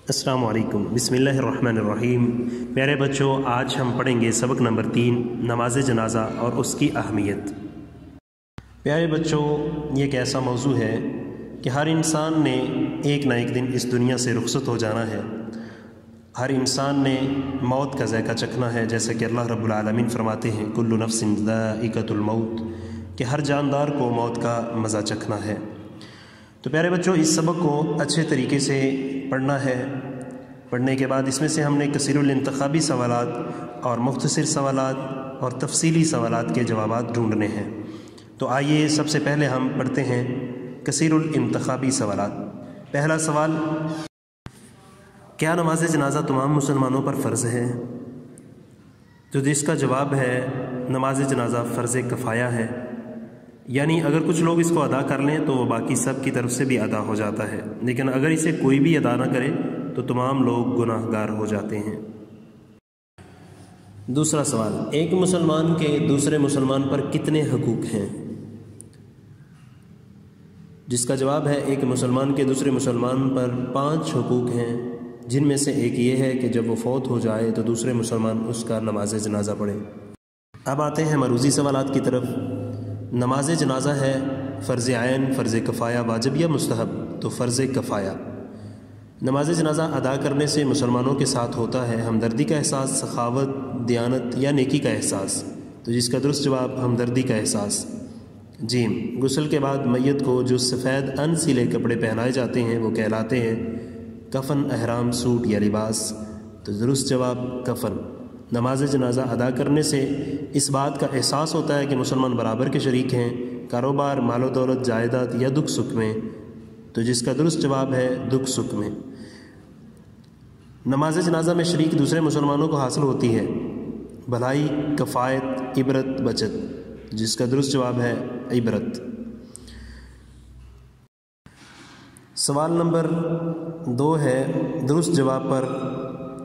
अस्सलाम वालेकुम, बिस्मिल्लाहिर्रहमानिर्रहीम। प्यारे बच्चों, आज हम पढ़ेंगे सबक नंबर 3, नमाज जनाजा और उसकी अहमियत। प्यारे बच्चों, ये एक ऐसा मौजू है कि हर इंसान ने एक ना एक दिन इस दुनिया से रुखसत हो जाना है। हर इंसान ने मौत का ज़ायका चखना है, जैसे कि अल्लाह रब्बुल आलमीन फरमाते हैं कुल्लु नफ्सिन ज़ाइक़तुल मौत, कि हर जानदार को मौत का मज़ा चखना है। तो प्यारे बच्चों, इस सबक को अच्छे तरीके से पढ़ना है। पढ़ने के बाद इसमें से हमने कसीरुल इंतखाबी सवालात और मुख्तसर सवालात और तफसीली सवालात के जवाबात ढूंढने हैं। तो आइए सबसे पहले हम पढ़ते हैं कसीरुल इंतखाबी सवालात। पहला सवाल, क्या नमाज जनाजा तमाम मुसलमानों पर फ़र्ज़ है? तो जिसका जवाब है नमाज जनाजा फ़र्ज़ किफ़ाया है, यानी अगर कुछ लोग इसको अदा कर लें तो वो बाकी सब की तरफ से भी अदा हो जाता है, लेकिन अगर इसे कोई भी अदा ना करे तो तमाम लोग गुनाहगार हो जाते हैं। दूसरा सवाल, एक मुसलमान के दूसरे मुसलमान पर कितने हकूक़ हैं? जिसका जवाब है एक मुसलमान के दूसरे मुसलमान पर 5 हकूक़ हैं, जिनमें से एक ये है कि जब वो फौत हो जाए तो दूसरे मुसलमान उसका नमाज जनाजा पढ़े। अब आते हैं मरूज़ी सवालात की तरफ। नमाज जनाजा है फ़र्ज़ आयन, फ़र्ज़ किफ़ाया, वाजिब या मुस्तहब? तो फ़र्ज़ किफ़ाया। नमाज जनाजा अदा करने से मुसलमानों के साथ होता है हमदर्दी का एहसास, सखावत, दियानत या नेकी का एहसास? तो जिसका दुरुस्त जवाब हमदर्दी का एहसास। जीम, गुस्ल के बाद मैयत को जो सफ़ेद अन सिले कपड़े पहनाए जाते हैं वो कहलाते हैं कफ़न, अहराम, सूट या लिबास? तो दुरुस्त जवाब कफ़न। नमाज जनाजा अदा करने से इस बात का एहसास होता है कि मुसलमान बराबर के शरीक हैं कारोबार, मालो दौलत, जायदाद या दुख सुख में? तो जिसका दुरुस्त जवाब है दुख सुख में। नमाज जनाजा में शरीक दूसरे मुसलमानों को हासिल होती है भलाई, कफ़ायत, इबरत, बचत? जिसका दुरुस्त जवाब है इबरत। सवाल नंबर 2 है, दुरुस्त जवाब पर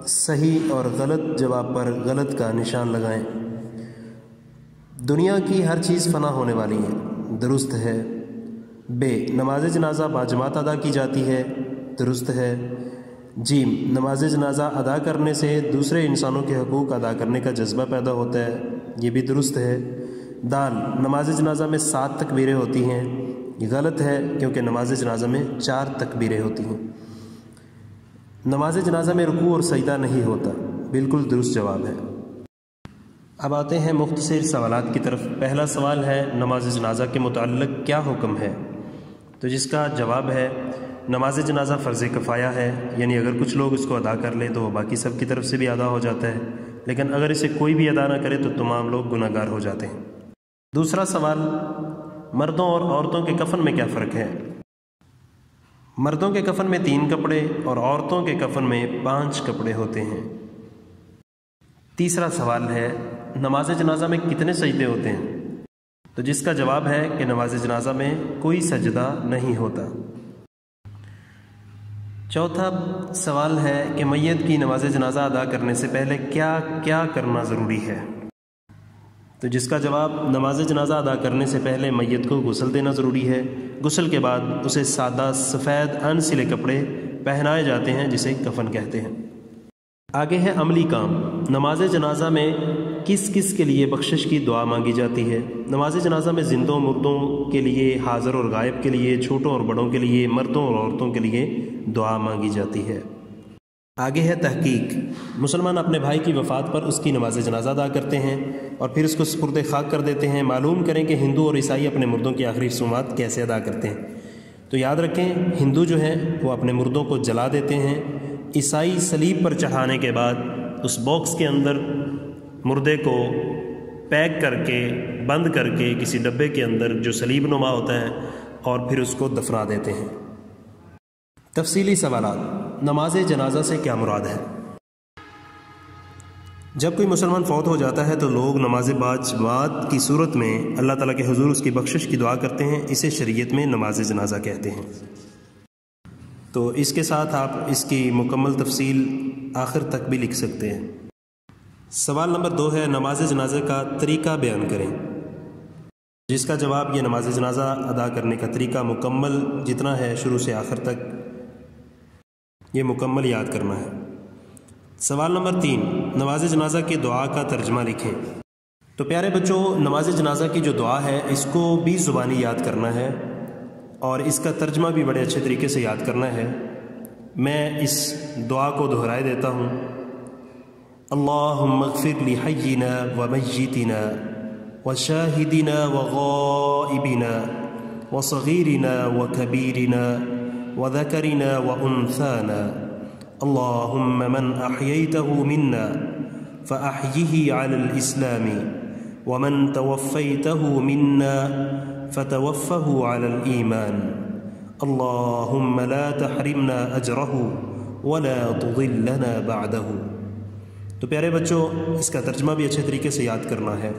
सही और गलत जवाब पर गलत का निशान लगाएं। दुनिया की हर चीज़ फ़ना होने वाली है, दुरुस्त है। बे, नमाज जनाजा बाजमात अदा की जाती है, दुरुस्त है। जीम, नमाज जनाजा अदा करने से दूसरे इंसानों के हकूक़ अदा करने का जज्बा पैदा होता है, ये भी दुरुस्त है। दाल, नमाज जनाजा में 7 तकबीरें होती हैं, ये गलत है क्योंकि नमाज जनाजा में 4 तकबीरें होती हैं। नमाज जनाजा में रुकू और सजदा नहीं होता, बिल्कुल दुरुस्त जवाब है। अब आते हैं मुख्तसर सवालात की तरफ। पहला सवाल है, नमाज जनाजा के मुताल्लिक़ क्या हुक्म है? तो जिसका जवाब है नमाज जनाजा फ़र्ज़ किफ़ाया है, यानी अगर कुछ लोग इसको अदा कर लें तो वो बाकी सब की तरफ से भी अदा हो जाता है, लेकिन अगर इसे कोई भी अदा ना करे तो तमाम लोग गुनाहगार हो जाते हैं। दूसरा सवाल, मर्दों और औरतों के कफ़न में क्या फ़र्क है? मर्दों के कफ़न में 3 कपड़े और औरतों के कफ़न में 5 कपड़े होते हैं। तीसरा सवाल है, नमाज जनाजा में कितने सजदे होते हैं? तो जिसका जवाब है कि नमाज जनाजा में कोई सजदा नहीं होता। चौथा सवाल है कि मैयत की नमाज जनाजा अदा करने से पहले क्या क्या करना ज़रूरी है? तो जिसका जवाब नमाज जनाजा अदा करने से पहले मैयत को गुस्ल देना ज़रूरी है। गुस्ल के बाद उसे सादा सफ़ेद अन सिले कपड़े पहनाए जाते हैं, जिसे कफ़न कहते हैं। आगे है अमली काम। नमाज जनाजा में किस किस के लिए बख्शिश की दुआ मांगी जाती है? नमाज जनाजा में ज़िंदों मुर्दों के लिए, हाज़िर और गायब के लिए, छोटों और बड़ों के लिए, मर्दों और औरतों के लिए दुआ मांगी जाती है। आगे है तहकीक। मुसलमान अपने भाई की वफ़ात पर उसकी नमाज जनाजा अदा करते हैं और फिर उसको सुपुर्द खाक कर देते हैं। मालूम करें कि हिंदू और ईसाई अपने मुर्दों की आखिरी रसूमात कैसे अदा करते हैं। तो याद रखें, हिंदू जो है वो अपने मुर्दों को जला देते हैं, ईसाई सलीब पर चढ़ाने के बाद उस बॉक्स के अंदर मुर्दे को पैक करके, बंद करके किसी डब्बे के अंदर जो सलीब नुमा होता है, और फिर उसको दफना देते हैं। तफसीली सवालात। नमाज जनाजा से क्या मुराद है? जब कोई मुसलमान फौत हो जाता है तो लोग नमाज बाजमात की सूरत में अल्लाह ताला के हुजूर उसकी बख्शिश की दुआ करते हैं, इसे शरीयत में नमाज जनाजा कहते हैं। तो इसके साथ आप इसकी मुकम्मल तफसील आखिर तक भी लिख सकते हैं। सवाल नंबर 2 है, नमाज जनाजा का तरीका बयान करें। जिसका जवाब ये नमाज जनाजा अदा करने का तरीका मुकम्मल जितना है शुरू से आखिर तक یہ مکمل یاد کرنا ہے۔ سوال نمبر 3، نماز جنازہ کی دعا کا ترجمہ لکھیں۔ تو پیارے بچوں، نماز جنازہ کی جو دعا ہے اس کو 20 زبانی یاد کرنا ہے اور اس کا ترجمہ بھی بڑے اچھے طریقے سے یاد کرنا ہے۔ میں اس دعا کو دہرائے دیتا ہوں۔ اللہم اغفر لحینا ومیتنا وشاہدنا وغائبنا وصغیرنا وکبیرنا وذکرنا وانثانا اللہم من احییته منا فاحیہ علی الاسلام ومن توفیته منا فتوفه علی الایمان اللہم لا تحرمنا اجرہ ولا تضلنا بعدہ۔ تو پیارے بچوں، اس کا ترجمہ بھی اچھے طریقے سے یاد کرنا ہے۔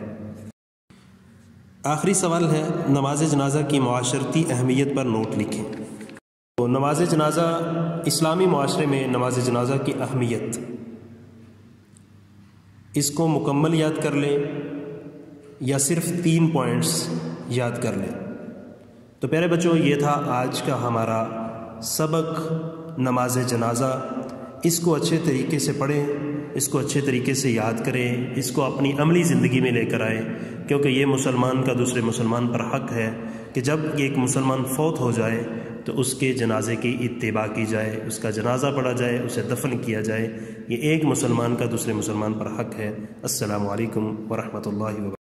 آخری سوال ہے، نماز جنازہ کی معاشرتی اہمیت پر نوٹ لکھیں۔ تو نماز جنازہ، اسلامی معاشرے میں نماز جنازہ کی اہمیت، اس کو مکمل یاد کر لیں یا صرف 3 پوائنٹس یاد کر لیں۔ تو پیارے بچوں، یہ تھا آج کا ہمارا سبق نماز جنازہ۔ اس کو اچھے طریقے سے پڑھیں، اس کو اچھے طریقے سے یاد کریں، اس کو اپنی عملی زندگی میں لے کر آئیں، کیونکہ یہ مسلمان کا دوسرے مسلمان پر حق ہے کہ جب ایک مسلمان فوت ہو جائے تو اس کے جنازے کی اتباع کی جائے، اس کا جنازہ پڑھا جائے، اسے دفن کیا جائے۔ یہ ایک مسلمان کا دوسرے مسلمان پر حق ہے۔ السلام علیکم ورحمۃ اللہ وبرکاتہ۔